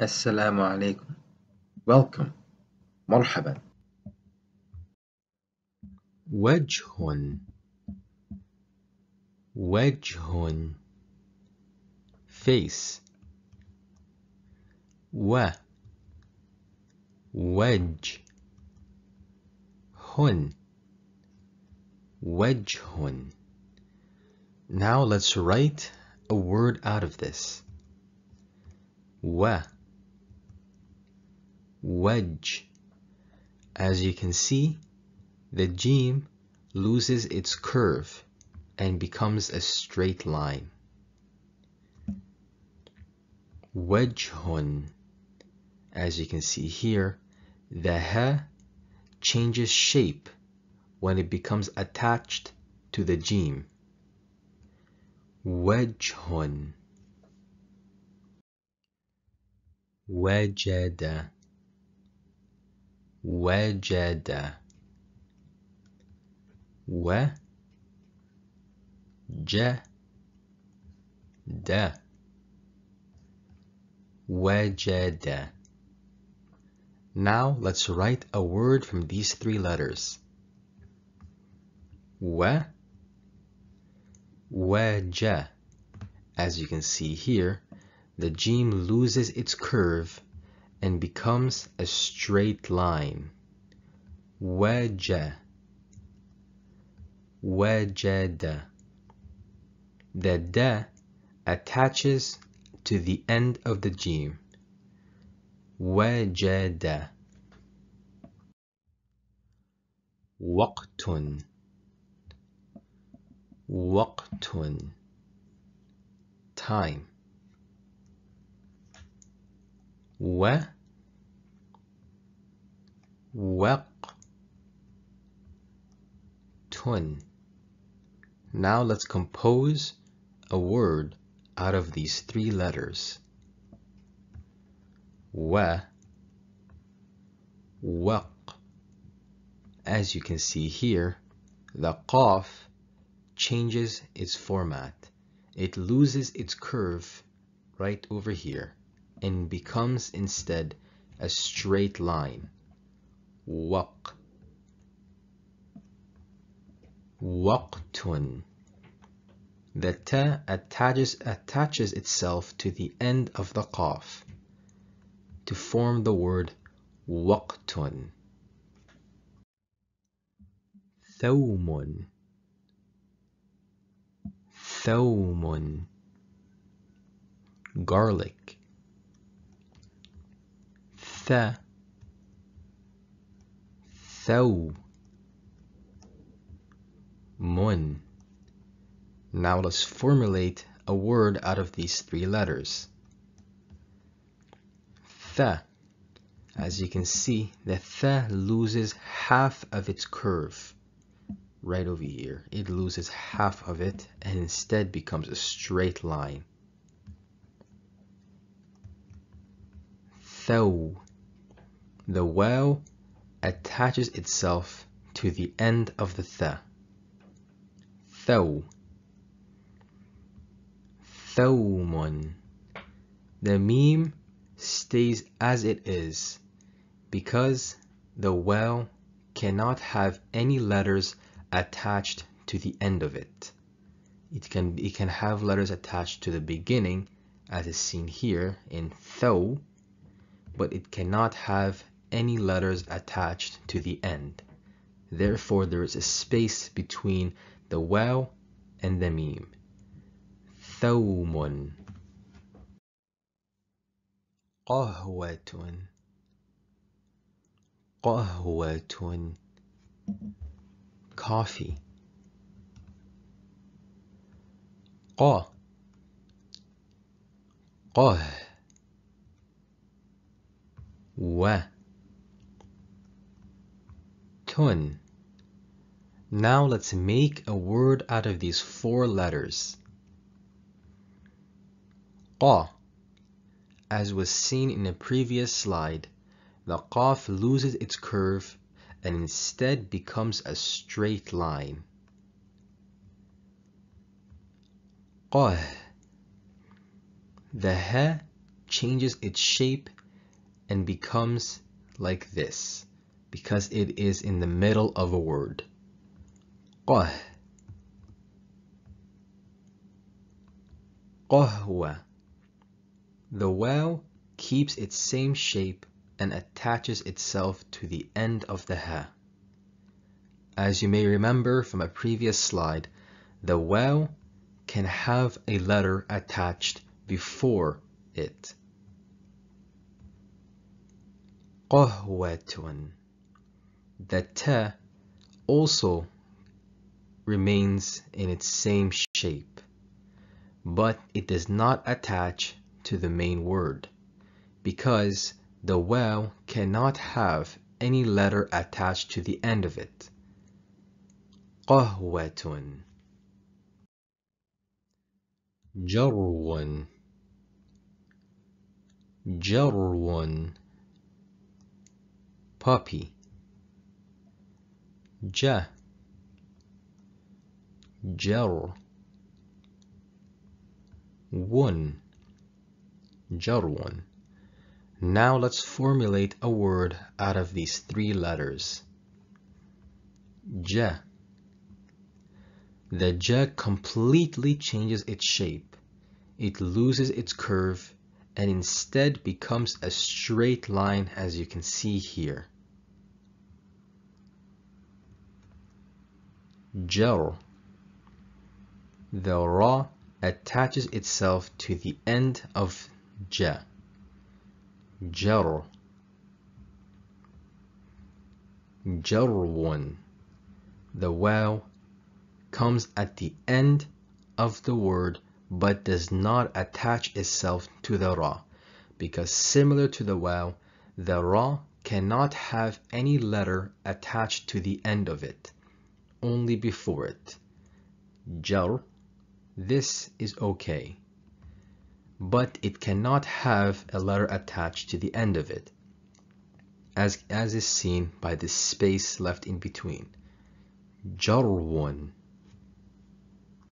السلام عليكم. Welcome. مرحبا. وجه وجه face وجه وجه. Now let's write a word out of this. Wedge. As you can see, the jim loses its curve and becomes a straight line. Wajhun. As you can see here, the ha changes shape when it becomes attached to the jim. Wajhun. Wajada. Wajada. Wajada. Wajada. Now let's write a word from these three letters. Waja. As you can see here, the jim loses its curve and becomes a straight line. Waja. Wajada. The da attaches to the end of the jim. Wajada. Waqtun. Waqtun. Time. Waqtun. Now let's compose a word out of these three letters. Waq. As you can see here, the qaf changes its format. It loses its curve right over here and becomes instead a straight line. Waq. Waqtun. The ta attaches itself to the end of the qaf to form the word waqtun. Thawmun. Thawmun. Garlic. Thawmun. Now let's formulate a word out of these three letters. Tha. As you can see, the tha loses half of its curve. Right over here, it loses half of it and instead becomes a straight line. Thaw. The waw attaches itself to the end of the tha. Thaw. Thawmun. The meme stays as it is because the waw cannot have any letters attached to the end of it. It can have letters attached to the beginning, as is seen here in thaw, but it cannot have any letters attached to the end. Therefore, there is a space between the waw and the meme. Thawmun. Qahwatun. Qahwatun. Coffee. Qah. Tun. Now let's make a word out of these four letters. Qah. As was seen in a previous slide, the qaf loses its curve and instead becomes a straight line. Qah. The ha changes its shape and becomes like this because it is in the middle of a word. قه قهوة. The waw keeps its same shape and attaches itself to the end of the ha. As you may remember from a previous slide, the waw can have a letter attached before it. قهوة. The ta also remains in its same shape, but it does not attach to the main word because the waw cannot have any letter attached to the end of it. قهوة. جرو. جرو. Puppy. Ja. جر. One. Jarwan. Now let's formulate a word out of these three letters. Ja. The ja completely changes its shape. It loses its curve and instead becomes a straight line, as you can see here. Jar. The ra attaches itself to the end of ja. Jar. Jarwan. The waw comes at the end of the word but does not attach itself to the ra because similar to the waw, the ra cannot have any letter attached to the end of it, only before it. Jar. This is okay, but it cannot have a letter attached to the end of it, as is seen by the space left in between. Jarwan.